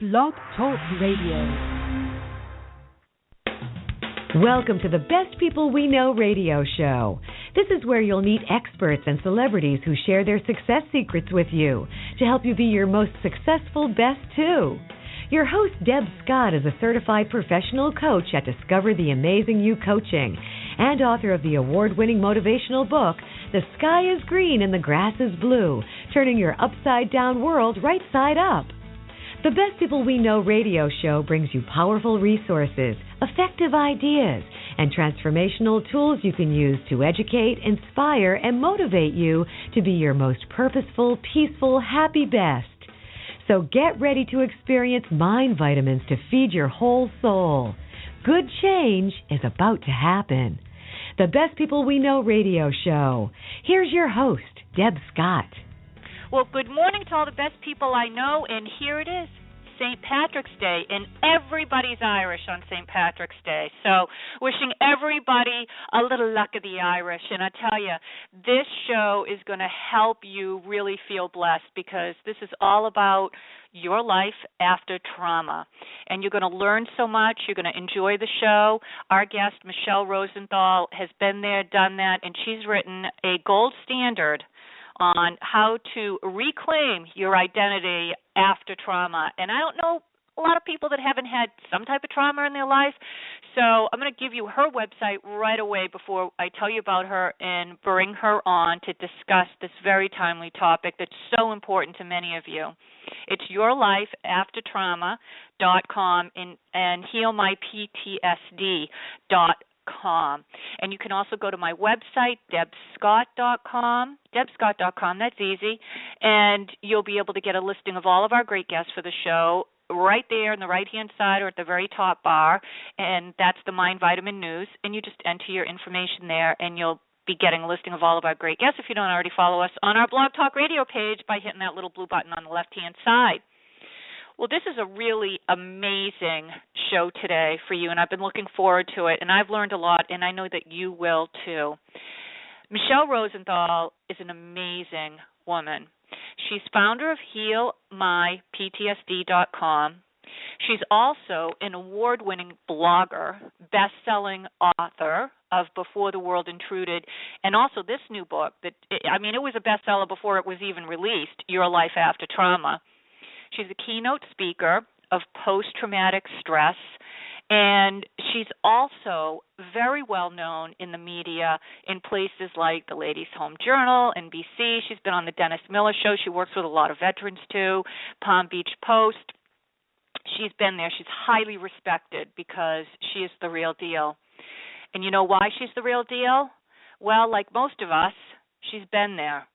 Blog Talk Radio. Welcome to the Best People We Know radio show. This is where you'll meet experts and celebrities who share their success secrets with you to help you be your most successful best too. Your host, Deb Scott, is a certified professional coach at Discover the Amazing You Coaching and author of the award-winning motivational book, The Sky is Green and the Grass is Blue, turning your upside-down world right side up. The Best People We Know radio show brings you powerful resources, effective ideas, and transformational tools you can use to educate, inspire, and motivate you to be your most purposeful, peaceful, happy best. So get ready to experience mind vitamins to feed your whole soul. Good change is about to happen. The Best People We Know radio show. Here's your host, Deb Scott. Well, good morning to all the best people I know, and here it is, St. Patrick's Day, and everybody's Irish on St. Patrick's Day. So wishing everybody a little luck of the Irish, and I tell you, this show is going to help you really feel blessed because this is all about your life after trauma, and you're going to learn so much. You're going to enjoy the show. Our guest, Michelle Rosenthal, has been there, done that, and she's written a gold standard on how to reclaim your identity after trauma. And I don't know a lot of people that haven't had some type of trauma in their life, so I'm going to give you her website right away before I tell you about her and bring her on to discuss this very timely topic that's so important to many of you. It's yourlifeaftertrauma.com and heal-my-ptsd.com. And you can also go to my website, debscott.com. Debscott.com, that's easy. And you'll be able to get a listing of all of our great guests for the show right there on the right-hand side or at the very top bar. And that's the Mind Vitamin News. And you just enter your information there, and you'll be getting a listing of all of our great guests if you don't already follow us on our Blog Talk Radio page by hitting that little blue button on the left-hand side. Well, this is a really amazing show today for you, and I've been looking forward to it, and I've learned a lot, and I know that you will too. Michelle Rosenthal is an amazing woman. She's founder of heal-my-ptsd.com. She's also an award-winning blogger, best-selling author of Before the World Intruded, and also this new book that, it was a bestseller before it was even released, Your Life After Trauma. She's a keynote speaker of Post Traumatic Stress, and she's also very well known in the media in places like the Ladies' Home Journal, NBC. She's been on the Dennis Miller Show. She works with a lot of veterans too, Palm Beach Post. She's been there. She's highly respected because she is the real deal. And you know why she's the real deal? Well, like most of us, she's been there.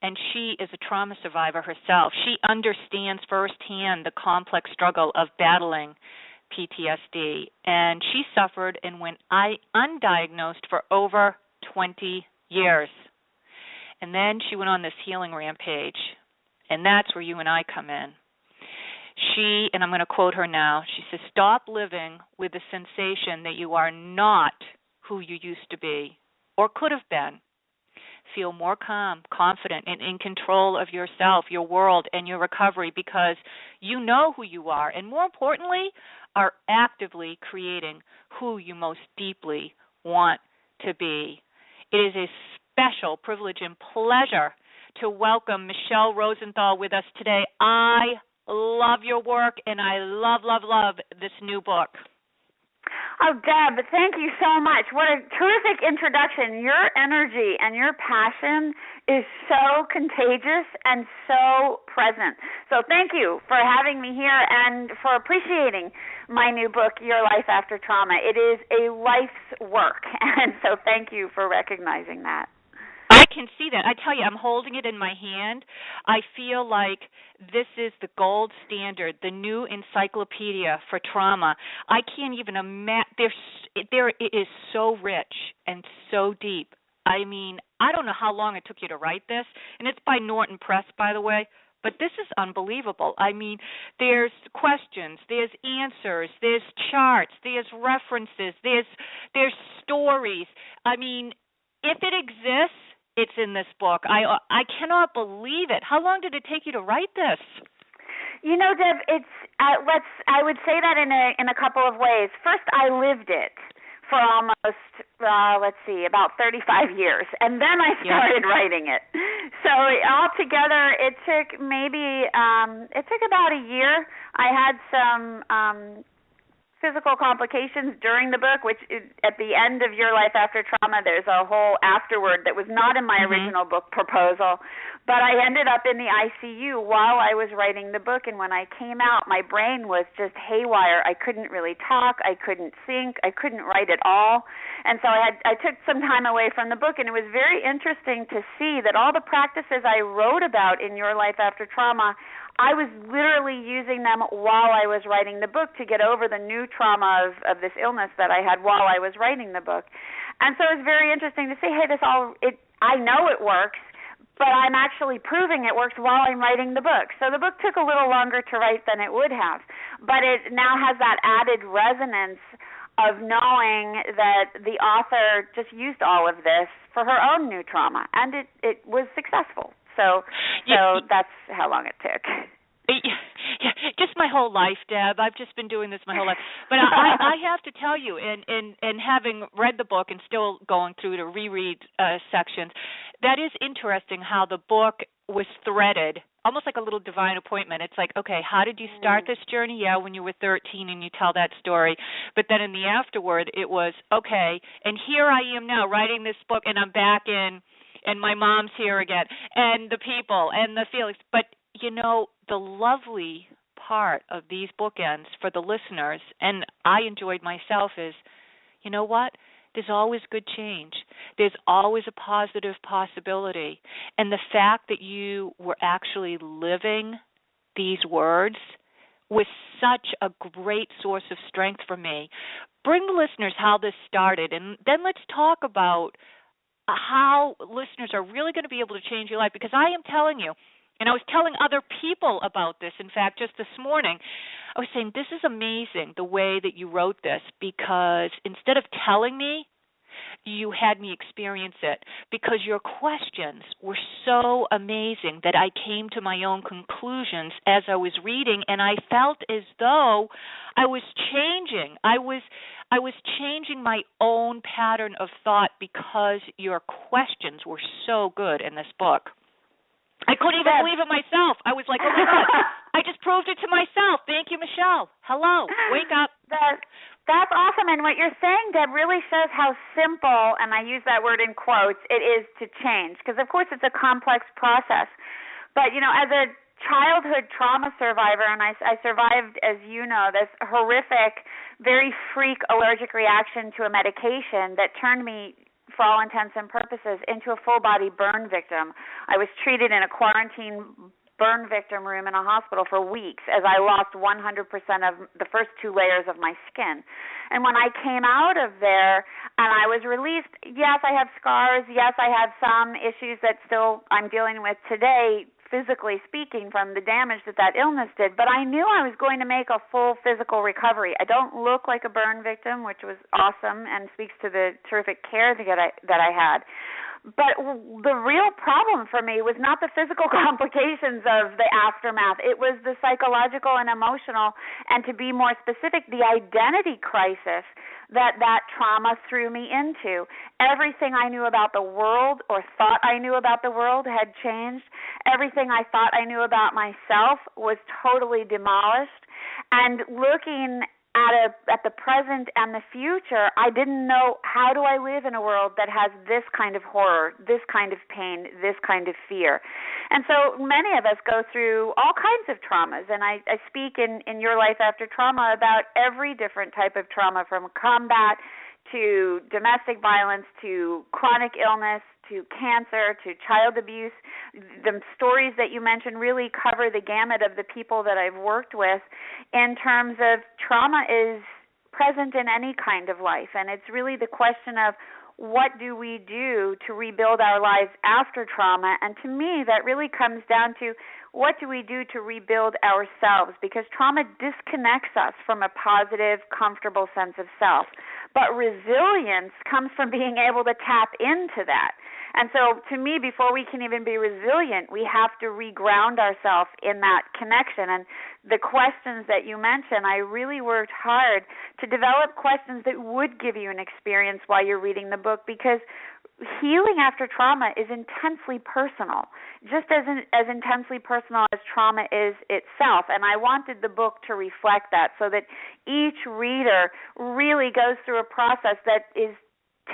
And she is a trauma survivor herself. She understands firsthand the complex struggle of battling PTSD. And she suffered and went undiagnosed for over 20 years. And then she went on this healing rampage. And that's where you and I come in. She, and I'm going to quote her now, she says, "Stop living with the sensation that you are not who you used to be or could have been. Feel more calm, confident, and in control of yourself, your world, and your recovery because you know who you are, and more importantly, are actively creating who you most deeply want to be." It is a special privilege and pleasure to welcome Michelle Rosenthal with us today. I love your work, and I love, love, love this new book. Oh, Deb, thank you so much. What a terrific introduction. Your energy and your passion is so contagious and so present. So thank you for having me here and for appreciating my new book, Your Life After Trauma. It is a life's work, and so thank you for recognizing that. I can see that. I tell you, I'm holding it in my hand. I feel like this is the gold standard, the new encyclopedia for trauma. I can't even imagine. It is so rich and so deep. I mean, I don't know how long it took you to write this, and it's by Norton Press, by the way, but this is unbelievable. I mean, there's questions, there's answers, there's charts, there's references, there's stories. I mean, if it exists, it's in this book. I cannot believe it. How long did it take you to write this? You know, Deb, I would say that in a couple of ways. First, I lived it for almost about 35 years, and then I started writing it. So altogether, it took about a year. I had some physical complications during the book, which is, at the end of Your Life After Trauma, there's a whole afterword that was not in my original book proposal. But I ended up in the ICU while I was writing the book, and when I came out, my brain was just haywire. I couldn't really talk. I couldn't think. I couldn't write at all. And so I took some time away from the book, and it was very interesting to see that all the practices I wrote about in Your Life After Trauma, I was literally using them while I was writing the book to get over the new trauma of this illness that I had while I was writing the book. And so it was very interesting to see, hey, I know it works, but I'm actually proving it works while I'm writing the book. So the book took a little longer to write than it would have, but it now has that added resonance of knowing that the author just used all of this for her own new trauma, and it was successful. So that's how long it took. Yeah, just my whole life, Deb. I've just been doing this my whole life. But I have to tell you, in having read the book and still going through to reread sections, that is interesting how the book was threaded, almost like a little divine appointment. It's like, okay, how did you start this journey? Yeah, when you were 13 and you tell that story. But then in the afterward, it was, okay, and here I am now writing this book, and I'm back in, and my mom's here again, and the people, and the feelings. But, the lovely part of these bookends for the listeners, and I enjoyed myself, is, you know what? There's always good change. There's always a positive possibility. And the fact that you were actually living these words was such a great source of strength for me. Bring the listeners how this started, and then let's talk about how listeners are really going to be able to change your life, because I am telling you, and I was telling other people about this, in fact, just this morning, I was saying, this is amazing the way that you wrote this, because instead of telling me, you had me experience it, because your questions were so amazing that I came to my own conclusions as I was reading, and I felt as though I was changing. I was changing my own pattern of thought because your questions were so good in this book. I couldn't even believe it myself. I was like, oh, my God, I just proved it to myself. Thank you, Michelle. Hello. Wake up. That's awesome. And what you're saying, Deb, really shows how simple, and I use that word in quotes, it is to change. Because, of course, it's a complex process. But, as a childhood trauma survivor, and I survived, as you know, this horrific, very freak allergic reaction to a medication that turned me, for all intents and purposes, into a full-body burn victim. I was treated in a quarantine burn victim room in a hospital for weeks as I lost 100% of the first 2 layers of my skin. And when I came out of there and I was released, yes, I have scars. Yes, I have some issues that still I'm dealing with today, physically speaking, from the damage that illness did. But I knew I was going to make a full physical recovery. I don't look like a burn victim, which was awesome and speaks to the terrific care that I had. But the real problem for me was not the physical complications of the aftermath. It was the psychological and emotional, and to be more specific, the identity crisis that trauma threw me into. Everything I knew about the world or thought I knew about the world had changed. Everything I thought I knew about myself was totally demolished. And looking at the present and the future, I didn't know, how do I live in a world that has this kind of horror, this kind of pain, this kind of fear? And so many of us go through all kinds of traumas, and I speak in Your Life After Trauma about every different type of trauma, from combat to domestic violence to chronic illness to cancer to child abuse. The stories that you mentioned really cover the gamut of the people that I've worked with in terms of trauma is present in any kind of life. And it's really the question of, what do we do to rebuild our lives after trauma? And to me, that really comes down to, what do we do to rebuild ourselves? Because trauma disconnects us from a positive, comfortable sense of self. But resilience comes from being able to tap into that. And so to me, before we can even be resilient, we have to reground ourselves in that connection. And the questions that you mentioned, I really worked hard to develop questions that would give you an experience while you're reading the book, because healing after trauma is intensely personal, just as intensely personal as trauma is itself. And I wanted the book to reflect that, so that each reader really goes through a process that is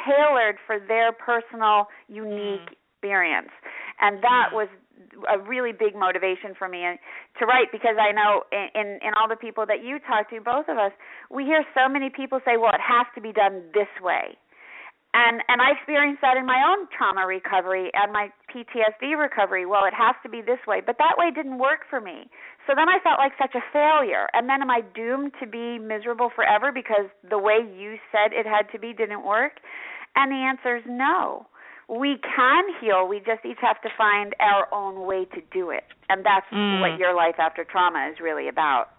tailored for their personal, unique experience. And that was a really big motivation for me to write, because I know in all the people that you talk to, both of us, we hear so many people say, well, it has to be done this way. And I experienced that in my own trauma recovery and my PTSD recovery. Well, it has to be this way. But that way didn't work for me. So then I felt like such a failure. And then am I doomed to be miserable forever because the way you said it had to be didn't work? And the answer is no. We can heal. We just each have to find our own way to do it. And that's what Your Life After Trauma is really about.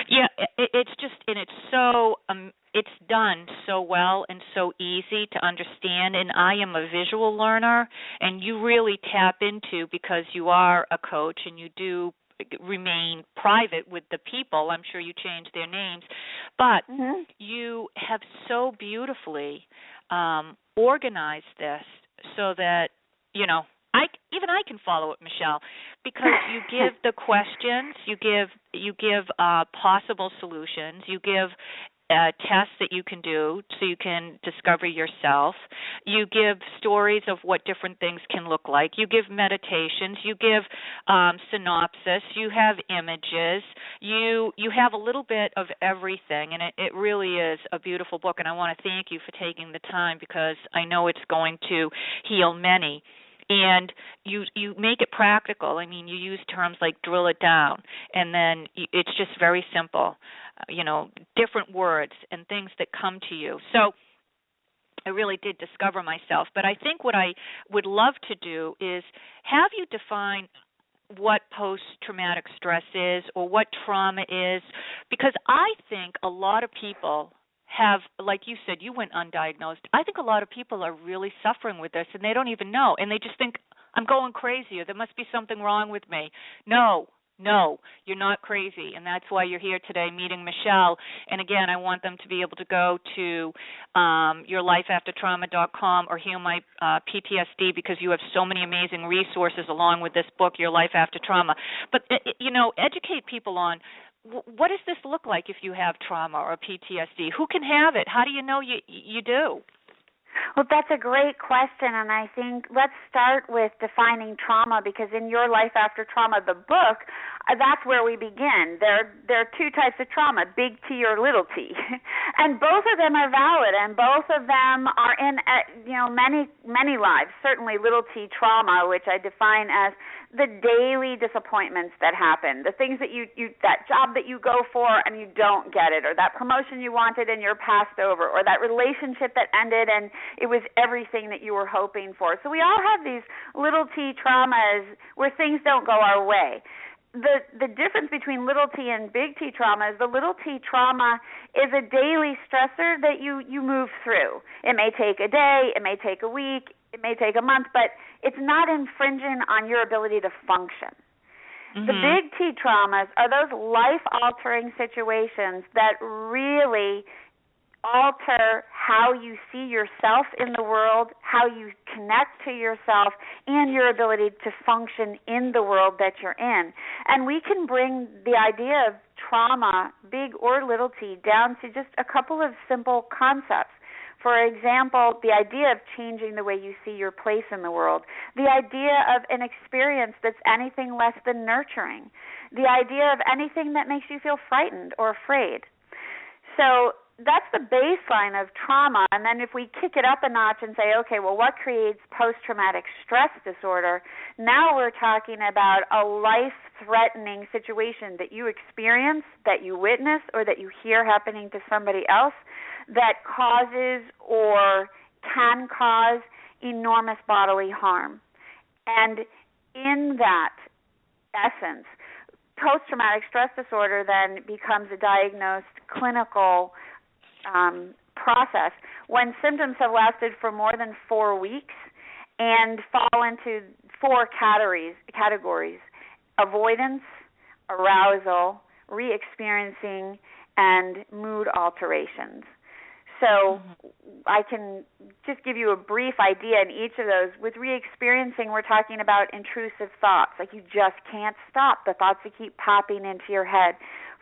Yeah, it's just, and it's so, it's done so well and so easy to understand. And I am a visual learner, and you really tap into, because you are a coach and you do remain private with the people. I'm sure you changed their names, but you have so beautifully organized this so that, you know, I can follow it, Michelle, because you give the questions, you give possible solutions, you give tests that you can do so you can discover yourself. You give stories of what different things can look like. You give meditations. You give synopsis. You have images. You have a little bit of everything, and it really is a beautiful book. And I want to thank you for taking the time, because I know it's going to heal many. And you make it practical. I mean, you use terms like drill it down, and then it's just very simple, different words and things that come to you. So I really did discover myself. But I think what I would love to do is have you define what post-traumatic stress is, or what trauma is, because I think a lot of people have, like you said, you went undiagnosed. I think a lot of people are really suffering with this, and they don't even know, and they just think, I'm going crazy, or there must be something wrong with me. No, you're not crazy, and that's why you're here today meeting Michelle. And again, I want them to be able to go to yourlifeaftertrauma.com or heal-my-ptsd, because you have so many amazing resources along with this book, Your Life After Trauma. But, educate people on, what does this look like if you have trauma or PTSD? Who can have it? How do you know you do? Well, that's a great question, and I think let's start with defining trauma, because in Your Life After Trauma, the book, that's where we begin. There are two types of trauma, big T or little t, and both of them are valid, and both of them are in many lives. Certainly little t trauma, which I define as the daily disappointments that happen, the things that you that job that you go for and you don't get it, or that promotion you wanted and you're passed over, or that relationship that ended and it was everything that you were hoping for. So we all have these little t traumas where things don't go our way. The difference between little t and big T trauma is the little t trauma is a daily stressor that you move through. It may take a day, it may take a week, it may take a month, but it's not infringing on your ability to function. The big T traumas are those life-altering situations that really alter how you see yourself in the world, how you connect to yourself, and your ability to function in the world that you're in. And we can bring the idea of trauma, big or little t, down to just a couple of simple concepts. For example, the idea of changing the way you see your place in the world, the idea of an experience that's anything less than nurturing, the idea of anything that makes you feel frightened or afraid. So that's the baseline of trauma, and then if we kick it up a notch and say, okay, well, what creates post-traumatic stress disorder? Now we're talking about a life-threatening situation that you experience, that you witness, or that you hear happening to somebody else that causes or can cause enormous bodily harm. And in that essence, post-traumatic stress disorder then becomes a diagnosed clinical process when symptoms have lasted for more than 4 weeks and fall into 4 categories: avoidance, arousal, re-experiencing, and mood alterations. So I can just give you a brief idea in each of those. With re-experiencing, we're talking about intrusive thoughts, like you just can't stop the thoughts that keep popping into your head.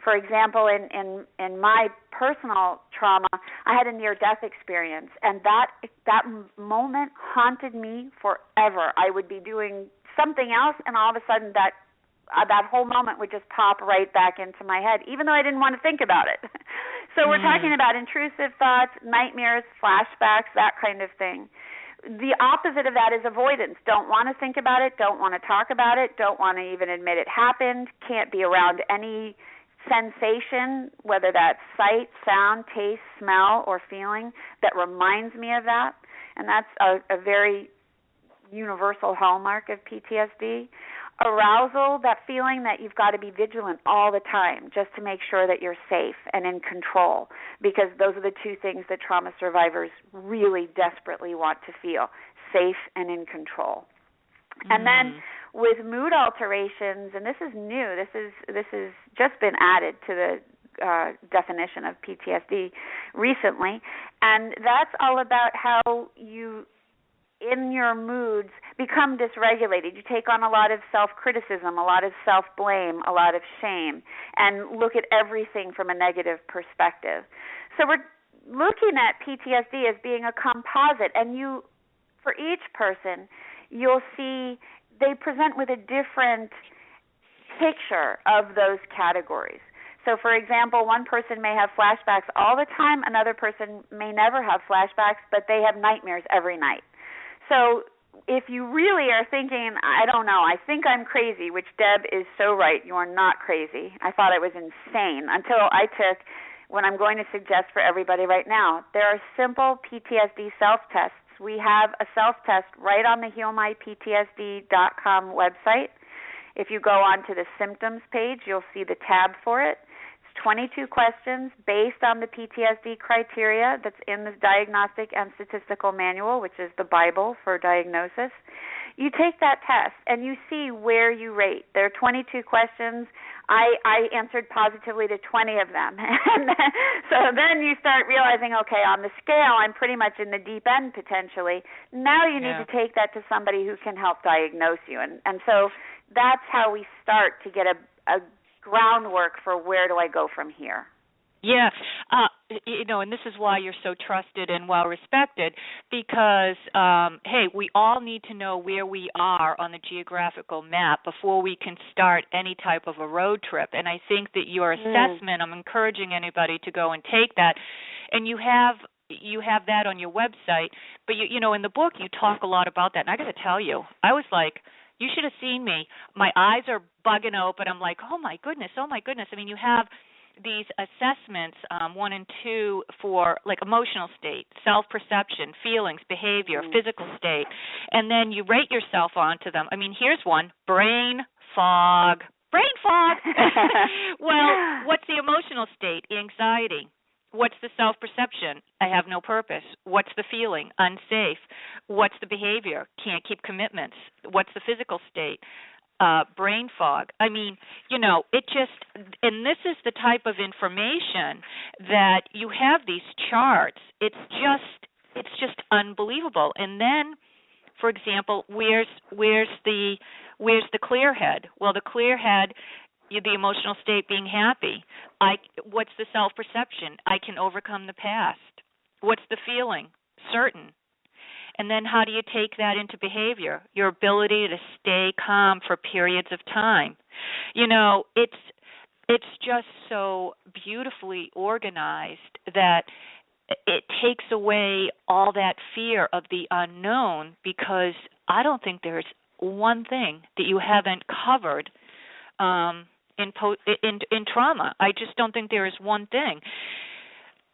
For example, in my personal trauma, I had a near-death experience, and that moment haunted me forever. I would be doing something else, and all of a sudden that whole moment would just pop right back into my head, even though I didn't want to think about it. So we're talking about intrusive thoughts, nightmares, flashbacks, that kind of thing. The opposite of that is avoidance. Don't want to think about it, don't want to talk about it, don't want to even admit it happened, can't be around any sensation, whether that's sight, sound, taste, smell, or feeling, that reminds me of that. And that's a very universal hallmark of PTSD. Arousal, that feeling that you've got to be vigilant all the time just to make sure that you're safe and in control, because those are the two things that trauma survivors really desperately want to feel: safe and in control. And then with mood alterations, and this is new, this is just been added to the definition of PTSD recently, and that's all about how you, in your moods, become dysregulated. You take on a lot of self-criticism, a lot of self-blame, a lot of shame, and look at everything from a negative perspective. So we're looking at PTSD as being a composite, and you, for each person, you'll see they present with a different picture of those categories. So, for example, one person may have flashbacks all the time, another person may never have flashbacks, but they have nightmares every night. So if you really are thinking, I don't know, I think I'm crazy, which Deb is so right, you are not crazy. I thought I was insane until I took what I'm going to suggest for everybody right now. There are simple PTSD self-tests. We have a self-test right on the heal-my-ptsd.com website. If you go onto the symptoms page, you'll see the tab for it. 22 questions based on the PTSD criteria that's in the Diagnostic and Statistical Manual, which is the Bible for diagnosis. You take that test and you see where you rate. There are 22 questions. I answered positively to 20 of them. So then you start realizing, okay, on the scale, I'm pretty much in the deep end potentially. Now you need to take that to somebody who can help diagnose you. And so that's how we start to get a groundwork for where do I go from here. Yeah, and this is why you're so trusted and well-respected, because, hey, we all need to know where we are on the geographical map before we can start any type of a road trip. And I think that your assessment, I'm encouraging anybody to go and take that, and you have that on your website, but, in the book you talk a lot about that. And I got to tell you, I was like, you should have seen me. My eyes are bugging open. I'm like, oh, my goodness. I mean, you have these assessments, 1 and 2, for like emotional state, self-perception, feelings, behavior, physical state, and then you rate yourself onto them. I mean, here's one: brain fog. Well, what's the emotional state? Anxiety. What's the self-perception? I have no purpose. What's the feeling? Unsafe. What's the behavior? Can't keep commitments. What's the physical state? Brain fog. I mean, it just, and this is the type of information that you have these charts. It's just unbelievable. And then, for example, where's the clear head? Well, the clear head, the emotional state being happy. What's the self-perception? I can overcome the past. What's the feeling? Certain. And then how do you take that into behavior? Your ability to stay calm for periods of time. It's just so beautifully organized that it takes away all that fear of the unknown, because I don't think there's one thing that you haven't covered in trauma. I just don't think there is one thing.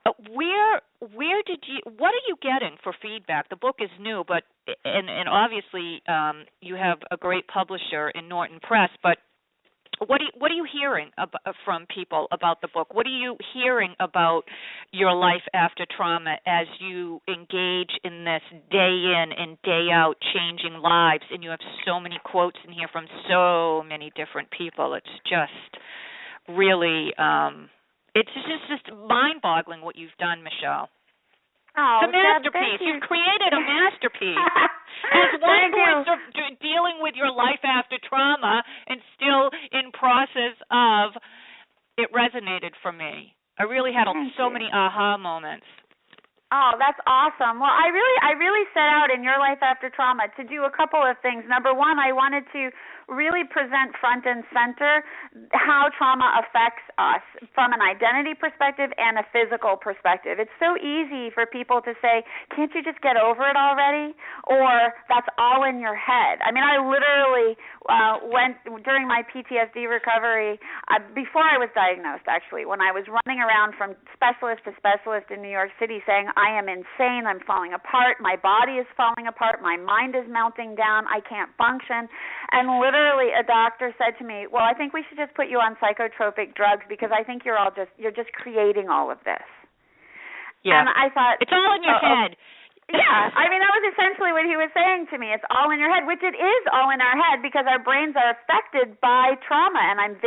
What are you getting for feedback? The book is new, but and obviously you have a great publisher in Norton Press, but what are you hearing from people about the book? What are you hearing about your life after trauma as you engage in this day in and day out changing lives? And you have so many quotes in here from so many different people. It's just really, it's just mind-boggling what you've done, Michelle. Oh, it's a masterpiece. You've created a masterpiece. As one who is dealing with your life after trauma and still in process of, it resonated for me. I really had so many aha moments. Oh, that's awesome. Well, I really set out in your life after trauma to do a couple of things. Number one, I wanted to really present front and center how trauma affects us from an identity perspective and a physical perspective. It's so easy for people to say, can't you just get over it already? Or that's all in your head. I mean, I literally went during my PTSD recovery, before I was diagnosed actually, when I was running around from specialist to specialist in New York City saying, I am insane, I'm falling apart, my body is falling apart, my mind is melting down, I can't function. And literally a doctor said to me, well, I think we should just put you on psychotropic drugs because I think you're just creating all of this. Yeah. And I thought, it's all in your head. Yeah, I mean, that was essentially what he was saying to me. It's all in your head, which it is all in our head because our brains are affected by trauma. And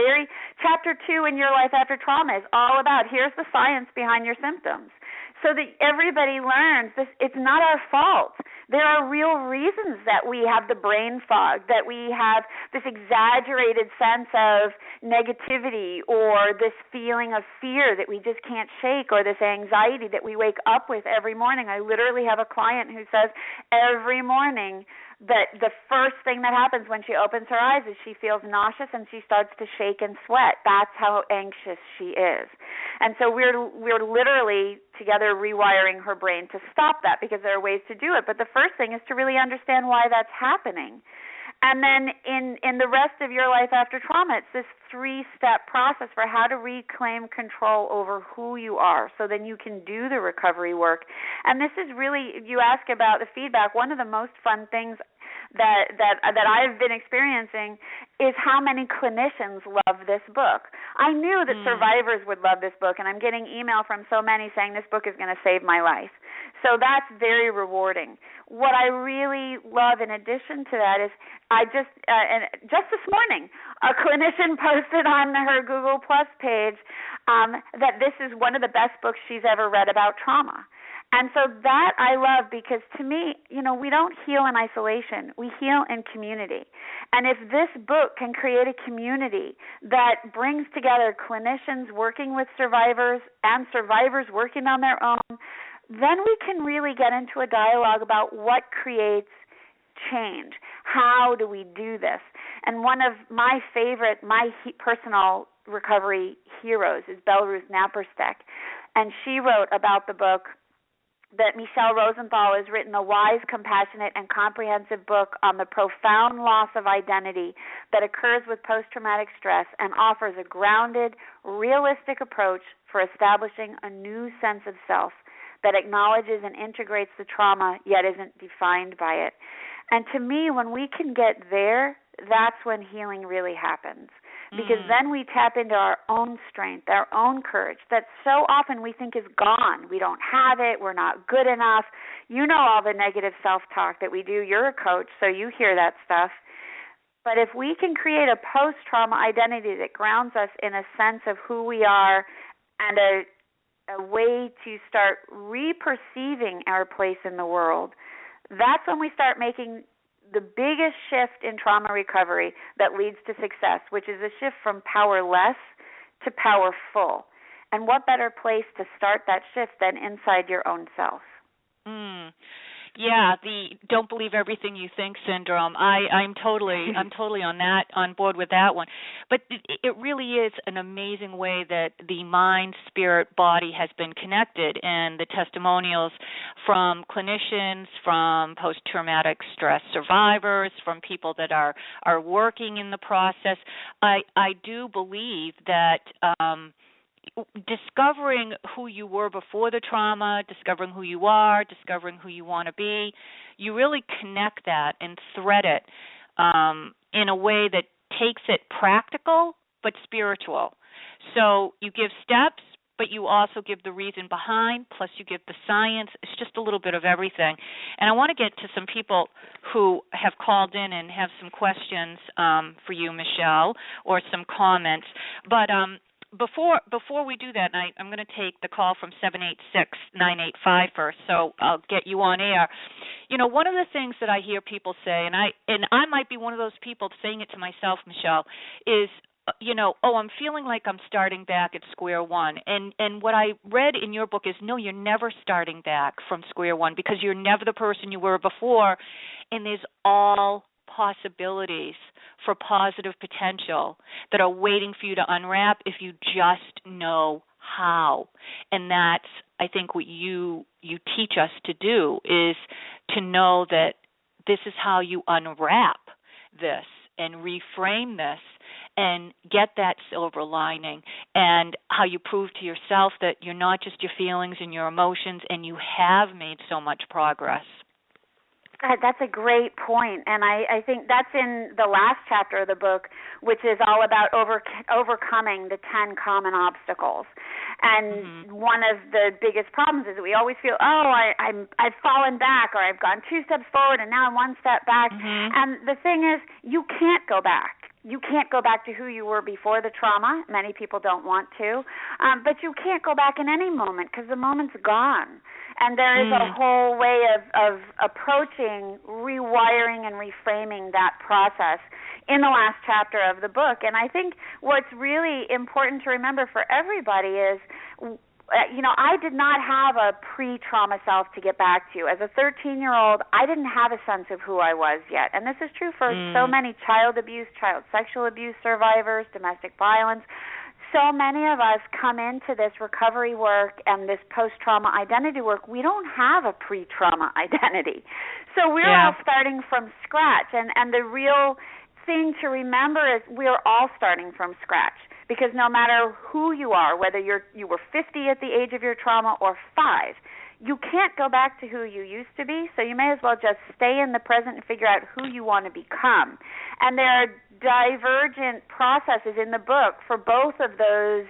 Chapter 2 in Your Life After Trauma is all about, here's the science behind your symptoms. So that everybody learns this, it's not our fault. There are real reasons that we have the brain fog, that we have this exaggerated sense of negativity or this feeling of fear that we just can't shake or this anxiety that we wake up with every morning. I literally have a client who says every morning that the first thing that happens when she opens her eyes is she feels nauseous and she starts to shake and sweat. That's how anxious she is. And so we're literally together rewiring her brain to stop that because there are ways to do it. But the first thing is to really understand why that's happening. And then in the rest of your life after trauma, it's this 3-step process for how to reclaim control over who you are so then you can do the recovery work. And this is really, you ask about the feedback, one of the most fun things that I've been experiencing is how many clinicians love this book. I knew that survivors would love this book, and I'm getting email from so many saying this book is going to save my life. So that's very rewarding. What I really love in addition to that is just this morning, a clinician posted on her Google Plus page that this is one of the best books she's ever read about trauma. And so that I love because to me, we don't heal in isolation. We heal in community. And if this book can create a community that brings together clinicians working with survivors and survivors working on their own, then we can really get into a dialogue about what creates change. How do we do this? And one of my personal recovery heroes is Belarus Naparstek. And she wrote about the book that Michelle Rosenthal has written, a wise, compassionate, and comprehensive book on the profound loss of identity that occurs with post-traumatic stress and offers a grounded, realistic approach for establishing a new sense of self that acknowledges and integrates the trauma yet isn't defined by it. And to me, when we can get there, that's when healing really happens. Because then we tap into our own strength, our own courage that so often we think is gone. We don't have it. We're not good enough. You know all the negative self-talk that we do. You're a coach, so you hear that stuff. But if we can create a post-trauma identity that grounds us in a sense of who we are and a way to start re-perceiving our place in the world, that's when we start making the biggest shift in trauma recovery that leads to success, which is a shift from powerless to powerful. And what better place to start that shift than inside your own self? Yeah, the don't believe everything you think syndrome. I'm totally on board with that one. But it really is an amazing way that the mind, spirit, body has been connected, and the testimonials from clinicians, from post-traumatic stress survivors, from people that are working in the process. I do believe that discovering who you were before the trauma, discovering who you are, discovering who you want to be, you really connect that and thread it in a way that takes it practical but spiritual. So you give steps, but you also give the reason behind, plus you give the science. It's just a little bit of everything. And I want to get to some people who have called in and have some questions for you, Michelle, or some comments. But before we do that, I'm going to take the call from 786-985 first, so I'll get you on air. You know, one of the things that I hear people say, and I might be one of those people saying it to myself, Michelle, is, you know, I'm feeling like I'm starting back at square one. And what I read in your book is, no, you're never starting back from square one, because you're never the person you were before, and there's all possibilities for positive potential that are waiting for you to unwrap if you just know how. And that's, I think, what you teach us to do, is to know that this is how you unwrap this and reframe this and get that silver lining, and how you prove to yourself that you're not just your feelings and your emotions, and you have made so much progress. That's a great point, and I think that's in the last chapter of the book, which is all about overcoming the 10 common obstacles. And one of the biggest problems is that we always feel, I've fallen back, or I've gone 2 steps forward and now I'm 1 step back. And the thing is, you can't go back. You can't go back to who you were before the trauma. Many people don't want to. But you can't go back in any moment, because the moment's gone. And there is a whole way of approaching, rewiring, and reframing that process in the last chapter of the book. And I think what's really important to remember for everybody is, I did not have a pre-trauma self to get back to. As a 13-year-old, I didn't have a sense of who I was yet. And this is true for so many child abuse, child sexual abuse survivors, domestic violence. So many of us come into this recovery work and this post-trauma identity work, we don't have a pre-trauma identity. So we're all starting from scratch. And the real thing to remember is we're all starting from scratch. Because no matter who you are, whether you were 50 at the age of your trauma or 5, you can't go back to who you used to be, so you may as well just stay in the present and figure out who you want to become. And there are divergent processes in the book for both of those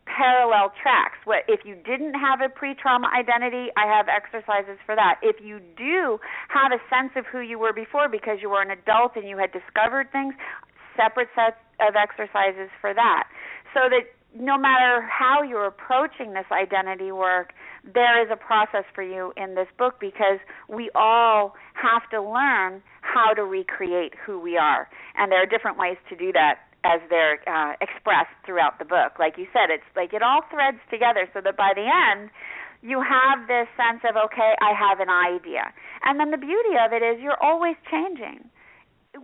parallel tracks. If you didn't have a pre-trauma identity, I have exercises for that. If you do have a sense of who you were before because you were an adult and you had discovered things, separate sets of exercises for that. So that no matter how you're approaching this identity work, there is a process for you in this book, because we all have to learn how to recreate who we are. And there are different ways to do that as they're expressed throughout the book. Like you said, it's like it all threads together so that by the end, you have this sense of, okay, I have an idea. And then the beauty of it is you're always changing.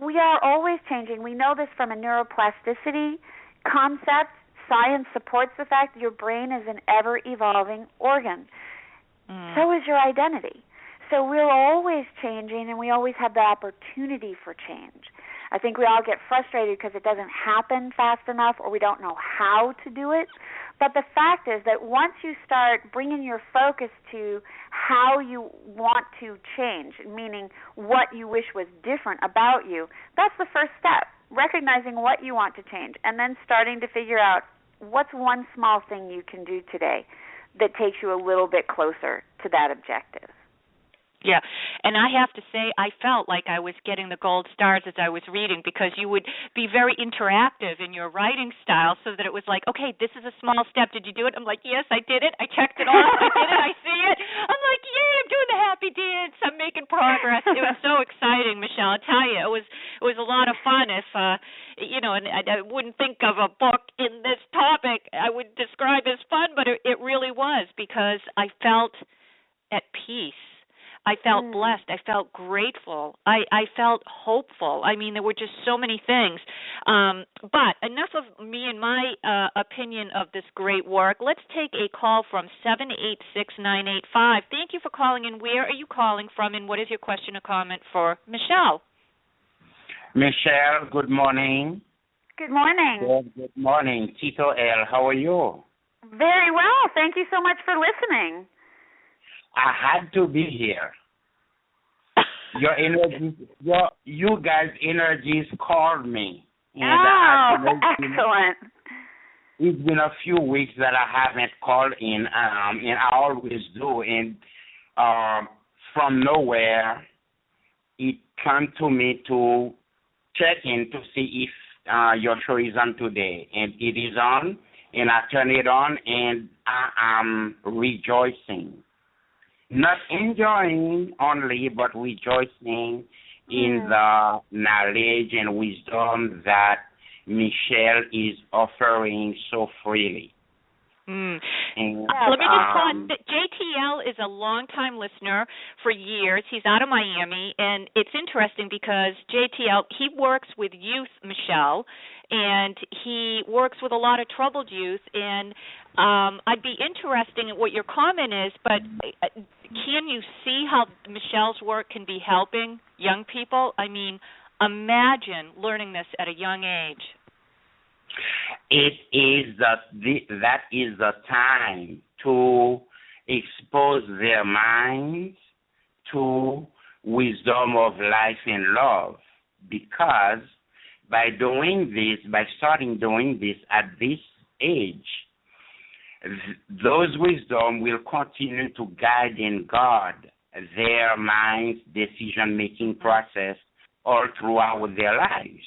We are always changing. We know this from a neuroplasticity concept. Science supports the fact that your brain is an ever-evolving organ. So is your identity. So we're always changing, and we always have the opportunity for change. I think we all get frustrated because it doesn't happen fast enough, or we don't know how to do it. But the fact is that once you start bringing your focus to how you want to change, meaning what you wish was different about you, that's the first step, recognizing what you want to change, and then starting to figure out what's one small thing you can do today that takes you a little bit closer to that objective. Yeah, and I have to say I felt like I was getting the gold stars as I was reading, because you would be very interactive in your writing style, so that it was like, okay, this is a small step. Did you do it? I'm like, yes, I did it. I checked it off. I did it. I see it. I'm like, yay, I'm doing the happy dance. I'm making progress. It was so exciting, Michelle. I tell you, it was a lot of fun. If and I wouldn't think of a book in this topic I would describe as fun, but it really was, because I felt at peace. I felt blessed. I felt grateful. I felt hopeful. I mean, there were just so many things. But enough of me and my opinion of this great work. Let's take a call from 786-985. Thank you for calling in. Where are you calling from, and what is your question or comment for Michelle? Michelle, good morning. Good morning. Good morning. Tito L., how are you? Very well. Thank you so much for listening. I had to be here. Your energy, you guys' energies called me. And I excellent. It's been a few weeks that I haven't called in, and I always do. And from nowhere, it came to me to check in to see if your show is on today. And it is on, and I turn it on, and I am rejoicing. Not enjoying only, but rejoicing in the knowledge and wisdom that Michelle is offering so freely. And Let me just point, JTL is a longtime listener for years. He's out of Miami, and it's interesting because JTL, he works with youth, Michelle, and he works with a lot of troubled youth, and I'd be interested in what your comment is, but can you see how Michelle's work can be helping young people? I mean, imagine learning this at a young age. It is that is the time to expose their minds to wisdom of life and love, because by starting doing this at this age, those wisdom will continue to guide and guard their minds' decision-making process all throughout their lives.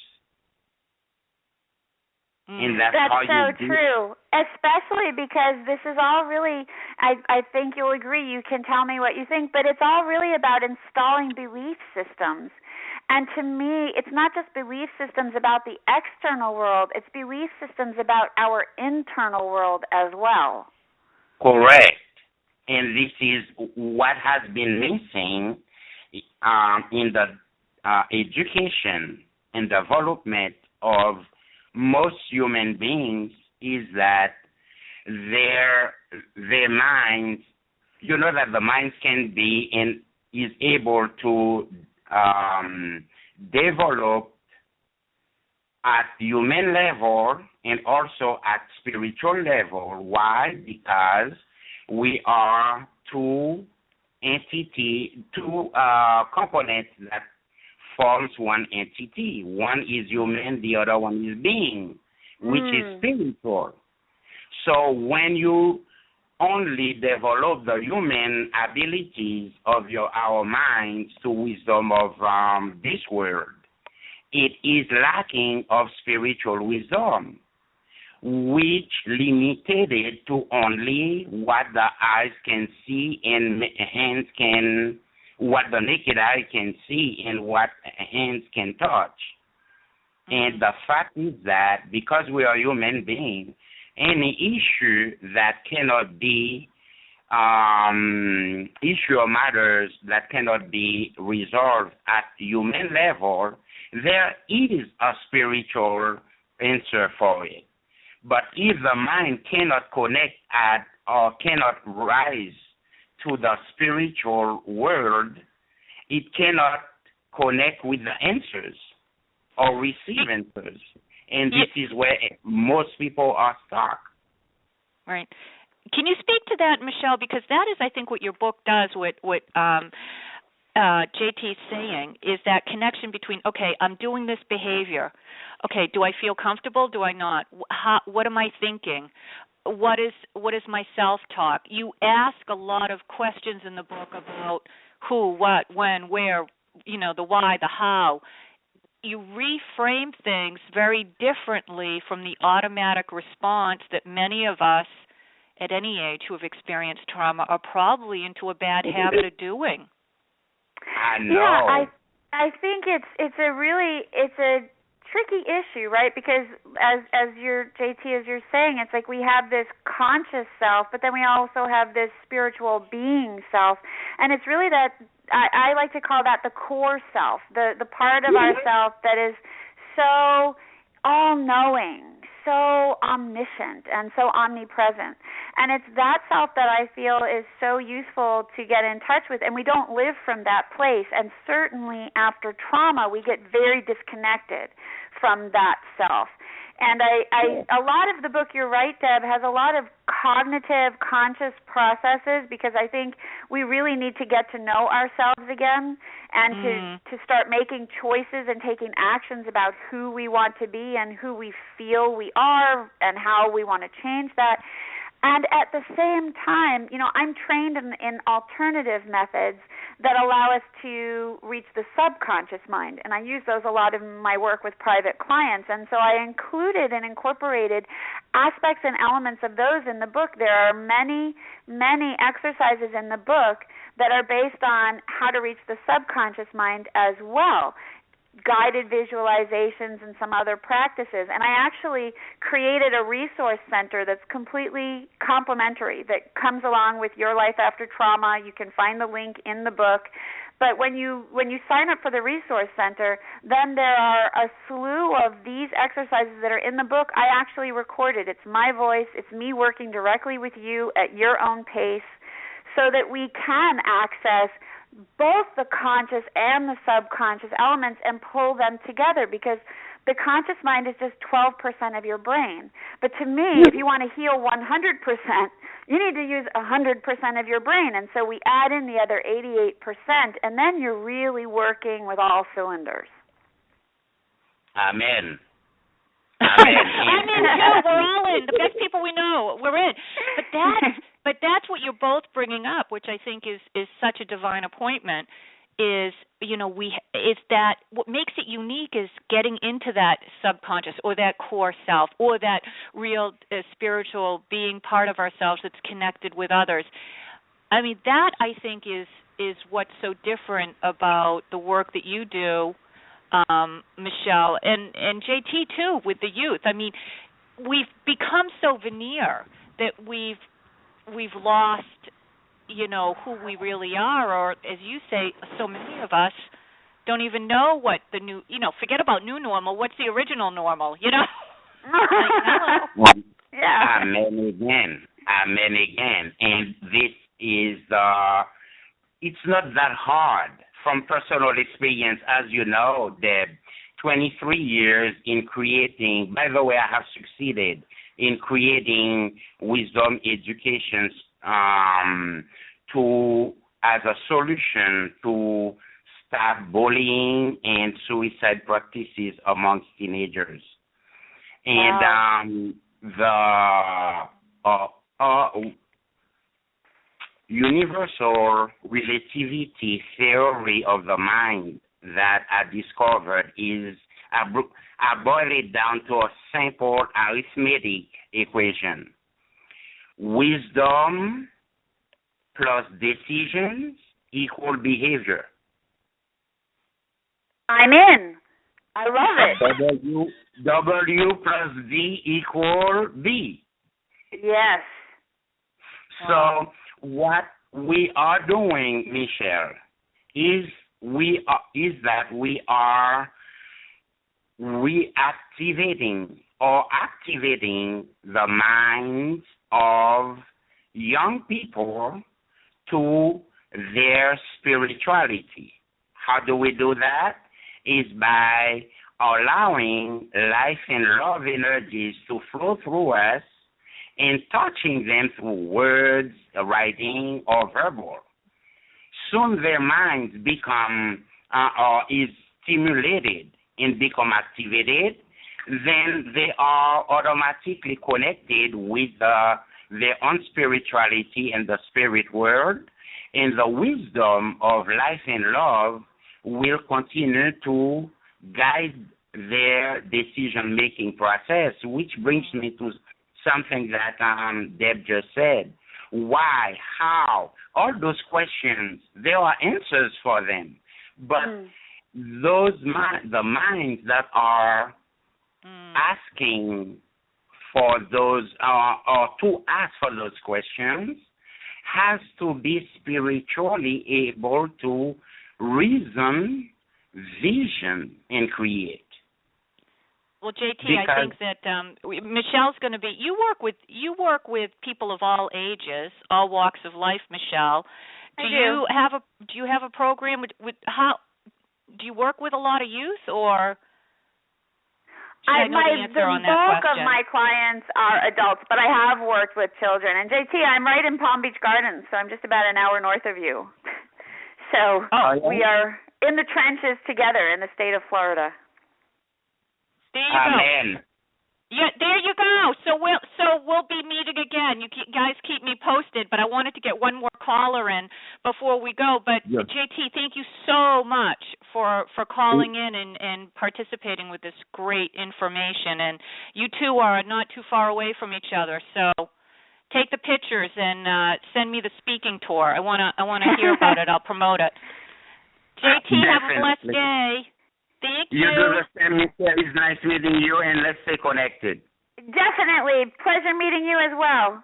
And that's so true, especially because this is all really, I think you'll agree, you can tell me what you think, but it's all really about installing belief systems. And to me, it's not just belief systems about the external world, it's belief systems about our internal world as well. Correct. And this is what has been missing in the education and development of most human beings, is that their minds, that the minds can be and is able to develop at human level and also at spiritual level. Why? Because we are two components that forms one entity. One is human, the other one is being, which is spiritual. So when you only develop the human abilities of our minds to wisdom of this world, it is lacking of spiritual wisdom, which limited it to only what the eyes can see and hands can, what the naked eye can see and what hands can touch. And the fact is that because we are human beings, any issue that cannot be, issue or matters that cannot be resolved at human level, there is a spiritual answer for it. But if the mind cannot connect or cannot rise to the spiritual world, it cannot connect with the answers or receive answers. And this is where most people are stuck. Right. Can you speak to that, Michelle? Because that is, I think, what your book does, what JT's saying, is that connection between, okay, I'm doing this behavior. Okay, do I feel comfortable? Do I not? What am I thinking? What is my self-talk? You ask a lot of questions in the book about who, what, when, where, the why, the how. You reframe things very differently from the automatic response that many of us at any age who have experienced trauma are probably into a bad habit of doing. I know. Yeah, I think it's a tricky issue, right? Because as you're saying, it's like we have this conscious self, but then we also have this spiritual being self, and it's really that I like to call that the core self, the part of ourself that is so all-knowing, so omniscient, and so omnipresent. And it's that self that I feel is so useful to get in touch with, and we don't live from that place. And certainly after trauma, we get very disconnected from that self. And a lot of the book, you're right, Deb, has a lot of cognitive, conscious processes, because I think we really need to get to know ourselves again and to start making choices and taking actions about who we want to be and who we feel we are and how we want to change that. And at the same time, I'm trained in alternative methods that allow us to reach the subconscious mind, and I use those a lot in my work with private clients. And so I included and incorporated aspects and elements of those in the book. There are many, many exercises in the book that are based on how to reach the subconscious mind as well. Guided visualizations and some other practices. And I actually created a resource center that's completely complimentary that comes along with Your Life After Trauma. You can find the link in the book. But when you sign up for the resource center, then there are a slew of these exercises that are in the book. I actually recorded. It's my voice. It's me working directly with you at your own pace so that we can access both the conscious and the subconscious elements and pull them together, because the conscious mind is just 12% of your brain. But to me, if you want to heal 100%, you need to use 100% of your brain. And so we add in the other 88%, and then you're really working with all cylinders. Amen. I'm in, Joe. We're all in. The best people we know, we're in. But that's what you're both bringing up, which I think is such a divine appointment. Is that what makes it unique is getting into that subconscious or that core self or that real spiritual being part of ourselves that's connected with others. I mean, that I think is what's so different about the work that you do, Michelle, and JT too with the youth. I mean, we've become so veneer that we've lost, who we really are, or as you say, so many of us don't even know what the new, forget about new normal. What's the original normal? Yeah. Amen again. And this is, it's not that hard. From personal experience, as you know, Deb, 23 years in creating, by the way, I have succeeded in creating wisdom education as a solution to stop bullying and suicide practices amongst teenagers. And the universal relativity theory of the mind that I discovered is, I boil it down to a simple arithmetic equation. Wisdom plus decisions equal behavior. I'm in. I love it. W plus D equal B. Yes. So what we are doing, Michelle, is that we are reactivating or activating the minds of young people to their spirituality. How do we do that? Is by allowing life and love energies to flow through us and touching them through words, writing, or verbal. Soon their minds become is stimulated and become activated. Then they are automatically connected with their own spirituality and the spirit world, and the wisdom of life and love will continue to guide their decision-making process, which brings me to something that Deb just said. Why? How? All those questions, there are answers for them. But the minds that are asking for those, or to ask for those questions, has to be spiritually able to reason, vision, and create. Well, JT, I think that Michelle's going to be. You work with people of all ages, all walks of life, Michelle. Do you have a program with how? Do you work with a lot of youth or? I know the answer on that question. The bulk of question. my clients are adults, but I have worked with children. And JT, I'm right in Palm Beach Gardens, so I'm just about an hour north of you. So we are in the trenches together in the state of Florida. There you go. Yeah, there you go. So we'll be meeting again. You guys keep me posted, but I wanted to get one more caller in before we go. But JT, thank you so much for calling in and participating with this great information. And you two are not too far away from each other, so take the pictures and send me the speaking tour. I want to hear about it. I'll promote it. JT, have a blessed day. Thank you. You do the same, Michelle. It's nice meeting you, and let's stay connected. Definitely. Pleasure meeting you as well.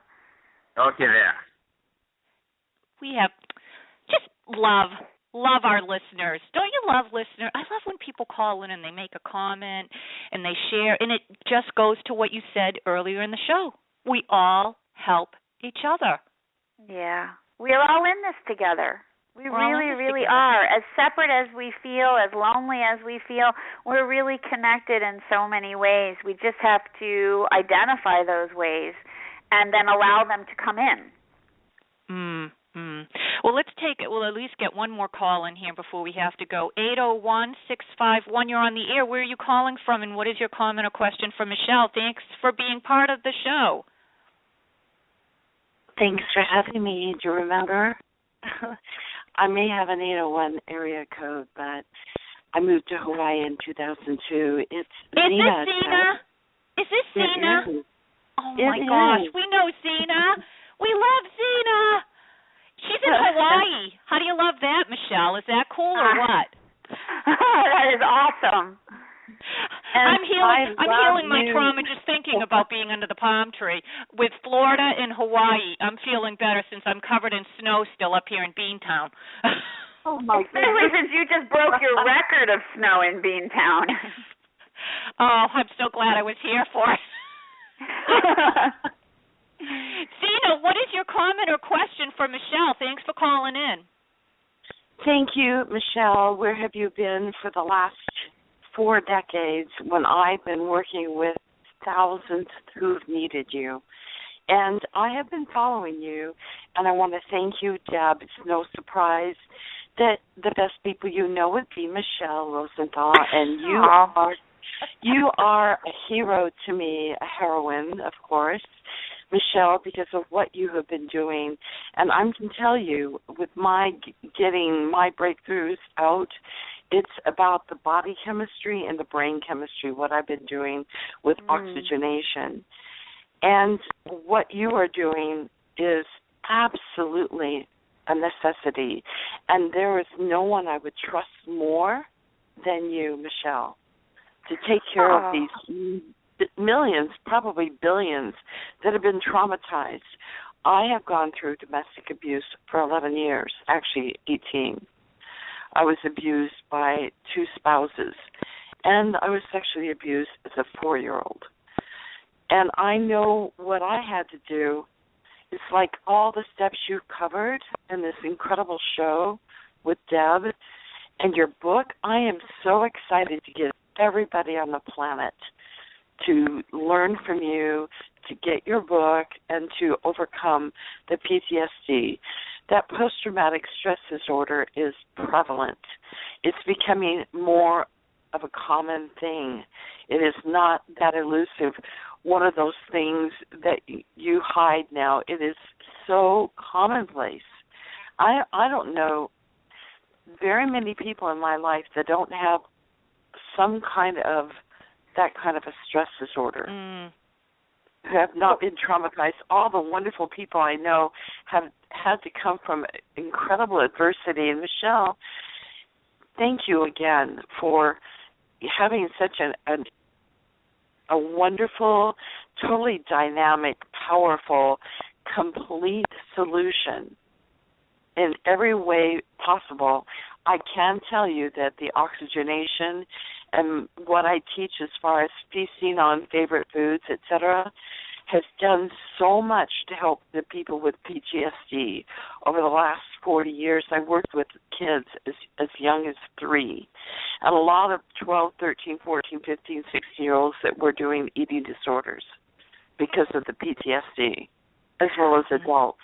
Okay, there. We have just love our listeners. Don't you love listeners? I love when people call in and they make a comment and they share, and it just goes to what you said earlier in the show. We all help each other. Yeah. We're all in this together. We really are. As separate as we feel, as lonely as we feel, we're really connected in so many ways. We just have to identify those ways and then allow them to come in. Well, we'll at least get one more call in here before we have to go. 801-651, you're on the air. Where are you calling from, and what is your comment or question for Michelle? Thanks for being part of the show. Thanks for having me. Do you remember? I may have an 801 area code, but I moved to Hawaii in 2002. Is this Zena? Is this Zena? Oh, my gosh. We know Zena. We love Zena. She's in Hawaii. How do you love that, Michelle? Is that cool or what? That is awesome. I'm healing my trauma just thinking about being under the palm tree. With Florida and Hawaii, I'm feeling better since I'm covered in snow still up here in Beantown. Oh, my goodness. Especially since you just broke your record of snow in Beantown. Oh, I'm so glad I was here for it. Zena, what is your comment or question for Michelle? Thanks for calling in. Thank you, Michelle. Where have you been for the last 4 decades when I've been working with thousands who've needed you? And I have been following you, and I want to thank you, Deb. It's no surprise that the best people you know would be Michelle Rosenthal, and you are a hero to me, a heroine, of course, Michelle, because of what you have been doing. And I can tell you, with my getting my breakthroughs out, it's about the body chemistry and the brain chemistry, what I've been doing with oxygenation. And what you are doing is absolutely a necessity. And there is no one I would trust more than you, Michelle, to take care of these millions, probably billions, that have been traumatized. I have gone through domestic abuse for 11 years, actually 18. I was abused by 2 spouses, and I was sexually abused as a 4-year-old. And I know what I had to do. It's like all the steps you covered in this incredible show with Deb and your book. I am so excited to get everybody on the planet to learn from you, to get your book, and to overcome the PTSD. That post-traumatic stress disorder is prevalent. It's becoming more of a common thing. It is not that elusive, one of those things that you hide now. It is so commonplace. I don't know very many people in my life that don't have some kind of that kind of a stress disorder, who have not been traumatized. All the wonderful people I know have had to come from incredible adversity. And Michelle, thank you again for having such a wonderful, totally dynamic, powerful, complete solution in every way possible. I can tell you that the oxygenation and what I teach as far as feasting on favorite foods, etc., has done so much to help the people with PTSD. Over the last 40 years, I worked with kids as young as 3, and a lot of 12, 13, 14, 15, 16-year-olds that were doing eating disorders because of the PTSD, as well as adults.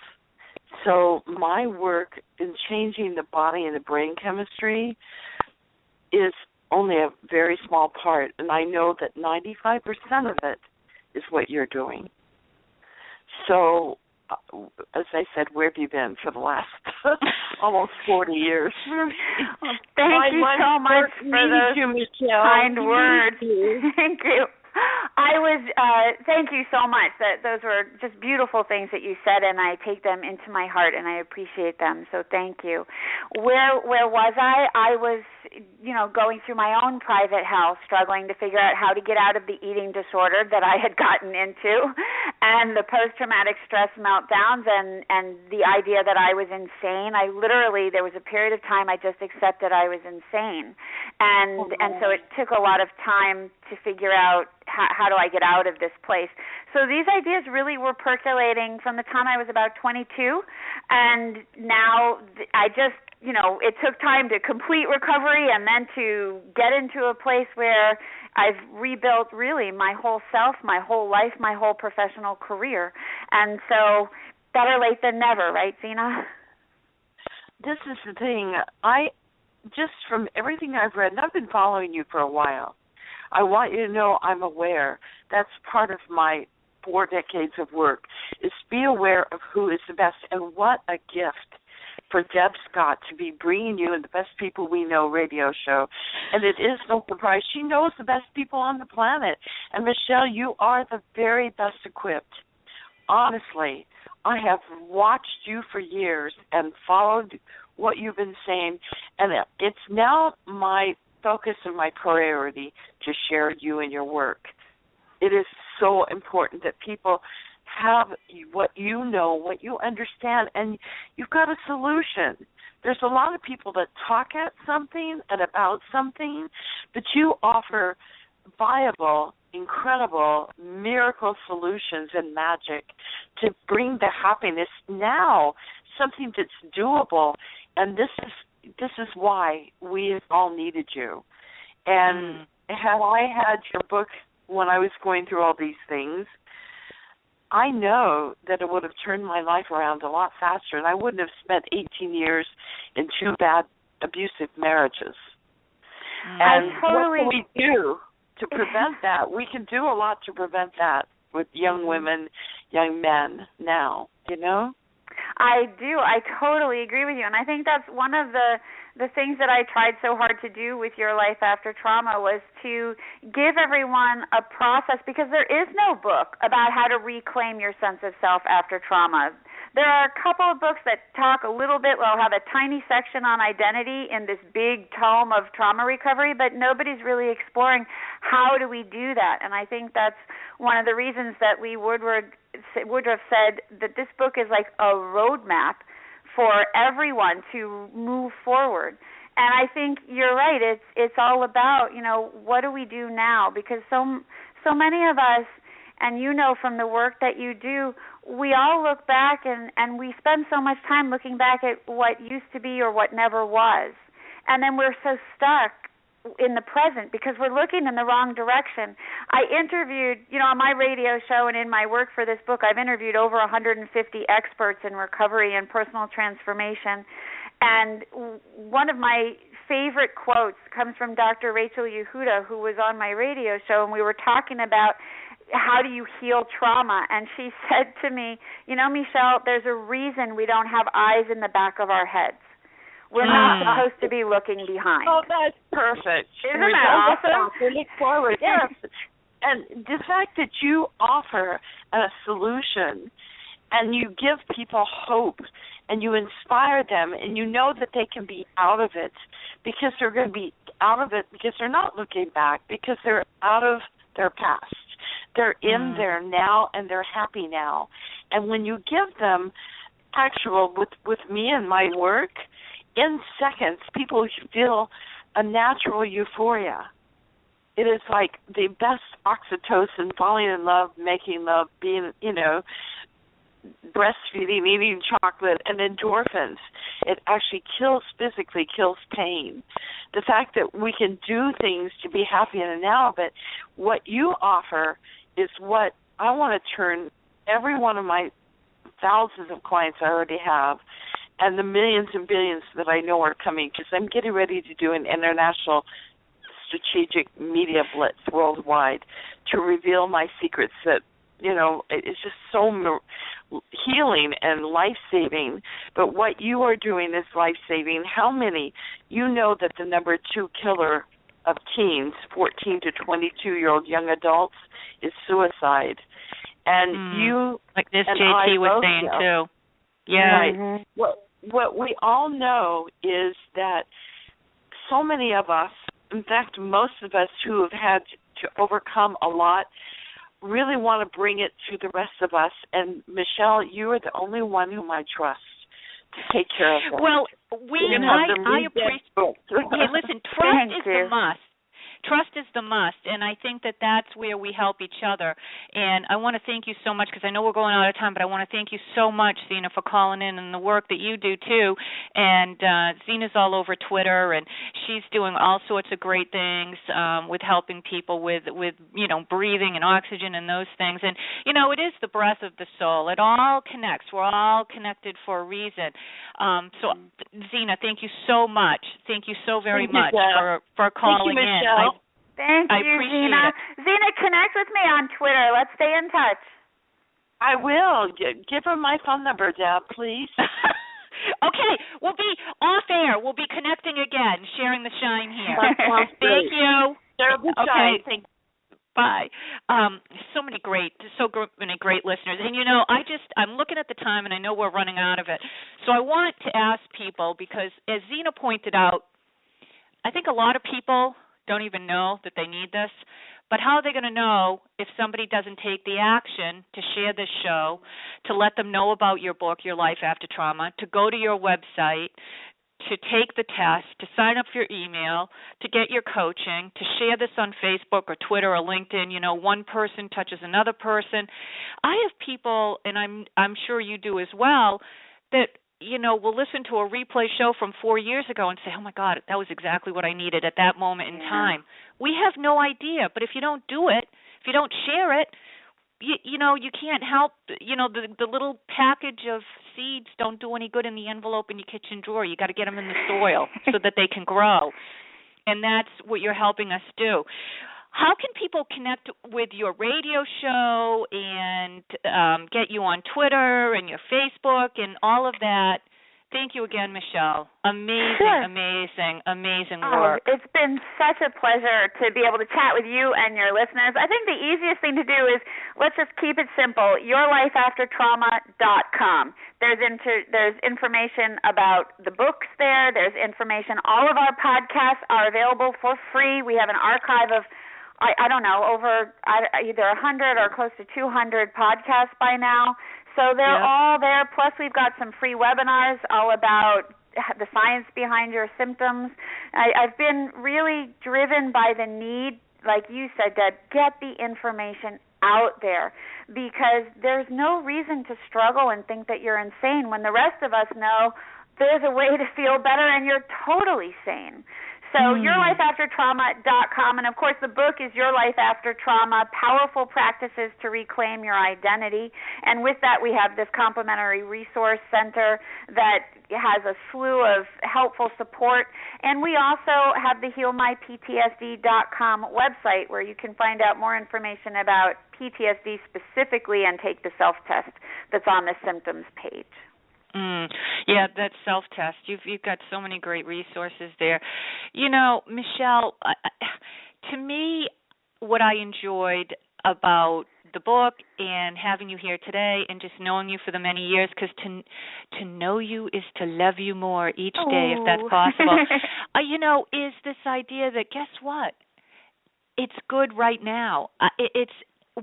So my work in changing the body and the brain chemistry is only a very small part, and I know that 95% of it is what you're doing. So, as I said, where have you been for the last almost 40 years? Thank you so much for those kind words. Thank you. Thank you so much. Those were just beautiful things that you said, and I take them into my heart, and I appreciate them. So thank you. Where was I? I was, going through my own private hell, struggling to figure out how to get out of the eating disorder that I had gotten into, and the post-traumatic stress meltdowns, and the idea that I was insane. There was a period of time I just accepted I was insane, and so it took a lot of time to figure out how do I get out of this place. So these ideas really were percolating from the time I was about 22, and now I just, it took time to complete recovery and then to get into a place where I've rebuilt really my whole self, my whole life, my whole professional career. And so better late than never, right, Zena? This is the thing. Just from everything I've read, and I've been following you for a while, I want you to know I'm aware. That's part of my 4 decades of work, is be aware of who is the best. And what a gift for Deb Scott to be bringing you in the Best People We Know radio show. And it is no surprise. She knows the best people on the planet. And, Michelle, you are the very best equipped. Honestly, I have watched you for years and followed what you've been saying, and it's now my focus and my priority to share you and your work. It is so important that people have what you know, what you understand, and you've got a solution. There's a lot of people that talk at something and about something, but you offer viable, incredible, miracle solutions and magic to bring the happiness now, something that's doable. And this is why we have all needed you. And had I had your book when I was going through all these things, I know that it would have turned my life around a lot faster, and I wouldn't have spent 18 years in 2 bad, abusive marriages. And what can we do to prevent that? We can do a lot to prevent that with young women, young men now, I do. I totally agree with you. And I think that's one of the things that I tried so hard to do with Your Life After Trauma was to give everyone a process, because there is no book about how to reclaim your sense of self after trauma. There are a couple of books that talk a little bit, have a tiny section on identity in this big tome of trauma recovery, but nobody's really exploring how do we do that. And I think that's one of the reasons that Lee Woodruff said that this book is like a roadmap for everyone to move forward. And I think you're right. It's all about, what do we do now? Because so many of us, and from the work that you do, we all look back and we spend so much time looking back at what used to be or what never was. And then we're so stuck in the present because we're looking in the wrong direction. I interviewed, on my radio show and in my work for this book, I've interviewed over 150 experts in recovery and personal transformation. And one of my favorite quotes comes from Dr. Rachel Yehuda, who was on my radio show, and we were talking about how do you heal trauma. And she said to me, Michelle, there's a reason we don't have eyes in the back of our heads. We're not supposed to be looking behind. Oh, that's perfect. Isn't that awesome? We look forward. Yes. And the fact that you offer a solution and you give people hope and you inspire them and you know that they can be out of it because they're going to be out of it because they're not looking back, because they're out of their past. They're in there now and they're happy now. And when you give them actual, with me and my work, in seconds, people feel a natural euphoria. it is like the best oxytocin, falling in love, making love, being, breastfeeding, eating chocolate, and endorphins. It actually physically kills pain. The fact that we can do things to be happy in the now, but what you offer is what I want to turn every one of my thousands of clients I already have and the millions and billions that I know are coming, because I'm getting ready to do an international strategic media blitz worldwide to reveal my secrets that, it's just so healing and life-saving. But what you are doing is life-saving. How many? You know that the number 2 killer of teens, 14 to 22-year-old young adults, is suicide. And you, like this and JT was saying too. Yeah. Right. What we all know is that so many of us, in fact, most of us who have had to overcome a lot, really want to bring it to the rest of us. And Michelle, you are the only one whom I trust to take care of that. Well, I appreciate. Hey, listen, trust is the must. Trust is the must, and I think that that's where we help each other. And I want to thank you so much, because I know we're going out of time, but I want to thank you so much, Zena, for calling in and the work that you do, too. And Zena's all over Twitter, and she's doing all sorts of great things with helping people with breathing and oxygen and those things. And, it is the breath of the soul. It all connects. We're all connected for a reason. So, Zena, thank you so much. Thank you so very much for calling in. Thank you, Zena. Zena, connect with me on Twitter. Let's stay in touch. I will. Give her my phone number, Deb, please. Okay, we'll be off air. We'll be connecting again, sharing the shine here. Thank you. Okay. Thank you. Bye. So many great listeners. And I'm looking at the time, and I know we're running out of it. So I want to ask people, because as Zena pointed out, I think a lot of people don't even know that they need this. But how are they going to know if somebody doesn't take the action to share this show, to let them know about your book, Your Life After Trauma, to go to your website, to take the test, to sign up for your email, to get your coaching, to share this on Facebook or Twitter or LinkedIn? One person touches another person. I have people, and I'm sure you do as well, that will listen to a replay show from 4 years ago and say, oh, my God, that was exactly what I needed at that moment in time. We have no idea. But if you don't do it, if you don't share it, you can't help, the little package of seeds don't do any good in the envelope in your kitchen drawer. You got to get them in the soil so that they can grow. And that's what you're helping us do. How can people connect with your radio show and get you on Twitter and your Facebook and all of that? Thank you again, Michelle. Amazing work. It's been such a pleasure to be able to chat with you and your listeners. I think the easiest thing to do is, let's just keep it simple, yourlifeaftertrauma.com. There's information about the books there. There's information. All of our podcasts are available for free. We have an archive of I don't know, over either 100 or close to 200 podcasts by now. So they're all there. Plus, we've got some free webinars all about the science behind your symptoms. I've been really driven by the need, like you said, to get the information out there, because there's no reason to struggle and think that you're insane when the rest of us know there's a way to feel better and you're totally sane. So yourlifeaftertrauma.com, and of course the book is Your Life After Trauma, Powerful Practices to Reclaim Your Identity. And with that we have this complimentary resource center that has a slew of helpful support. And we also have the heal-my-ptsd.com website, where you can find out more information about PTSD specifically and take the self-test that's on the symptoms page. Yeah, that self-test. You've got so many great resources there. Michelle, to me, what I enjoyed about the book and having you here today and just knowing you for the many years, because to know you is to love you more each day, if that's possible, is this idea that, guess what? It's good right now.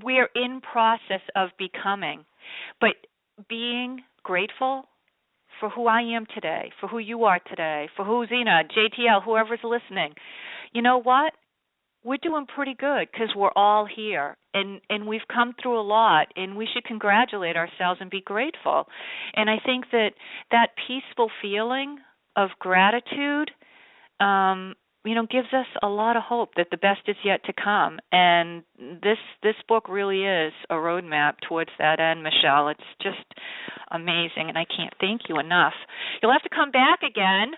We're in process of becoming, but being grateful for who I am today, for who you are today, for who Zena, JTL, whoever's listening. You know what? we're doing pretty good because we're all here, and we've come through a lot, and we should congratulate ourselves and be grateful. And I think that peaceful feeling of gratitude, gives us a lot of hope that the best is yet to come. And this book really is a roadmap towards that end, Michelle. It's just amazing, and I can't thank you enough. You'll have to come back again,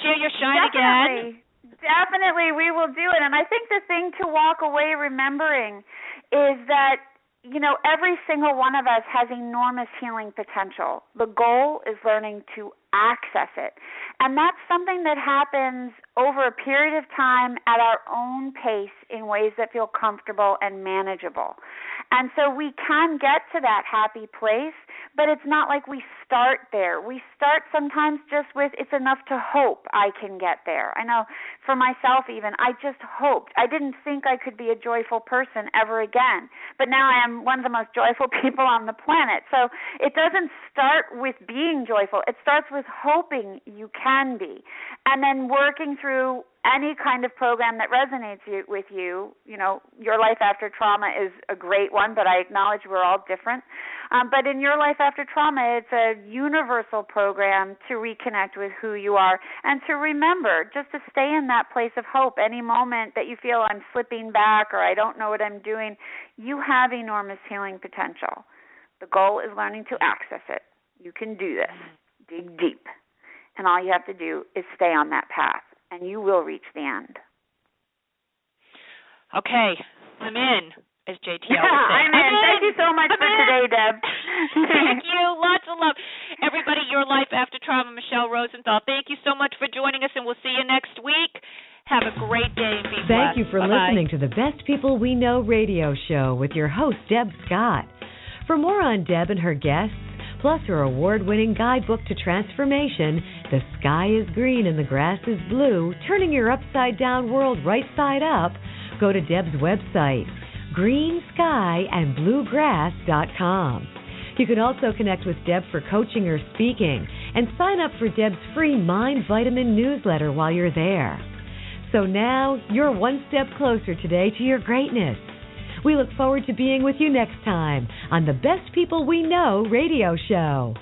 share your shine again. Definitely, we will do it. And I think the thing to walk away remembering is that, every single one of us has enormous healing potential. The goal is learning to access it. And that's something that happens over a period of time at our own pace in ways that feel comfortable and manageable. And so we can get to that happy place, but it's not like we start there. We start sometimes just with, it's enough to hope I can get there. I know for myself even, I just hoped. I didn't think I could be a joyful person ever again, but now I am one of the most joyful people on the planet. So it doesn't start with being joyful. It starts with hoping you can be, and then working through any kind of program that resonates with you. Your Life After Trauma is a great one, but I acknowledge we're all different. But in Your Life After Trauma, it's a universal program to reconnect with who you are and to remember just to stay in that place of hope. Any moment that you feel I'm slipping back or I don't know what I'm doing, you have enormous healing potential. The goal is learning to access it. You can do this. Dig deep. And all you have to do is stay on that path, and you will reach the end. Okay, I'm in, as JT always says. I'm in. Thank you so much for today, Deb. Thank you. Lots of love. Everybody, Your Life After Trauma, Michelle Rosenthal. Thank you so much for joining us, and we'll see you next week. Have a great day and be blessed. Thank you for listening to the Best People We Know radio show with your host, Deb Scott. For more on Deb and her guests, plus her award-winning guidebook to transformation, The Sky is Green and the Grass is Blue, Turning Your Upside-Down World Right Side Up, go to Deb's website, greenskyandbluegrass.com. You can also connect with Deb for coaching or speaking, and sign up for Deb's free Mind Vitamin newsletter while you're there. So now, you're one step closer today to your greatness. We look forward to being with you next time on the Best People We Know radio show.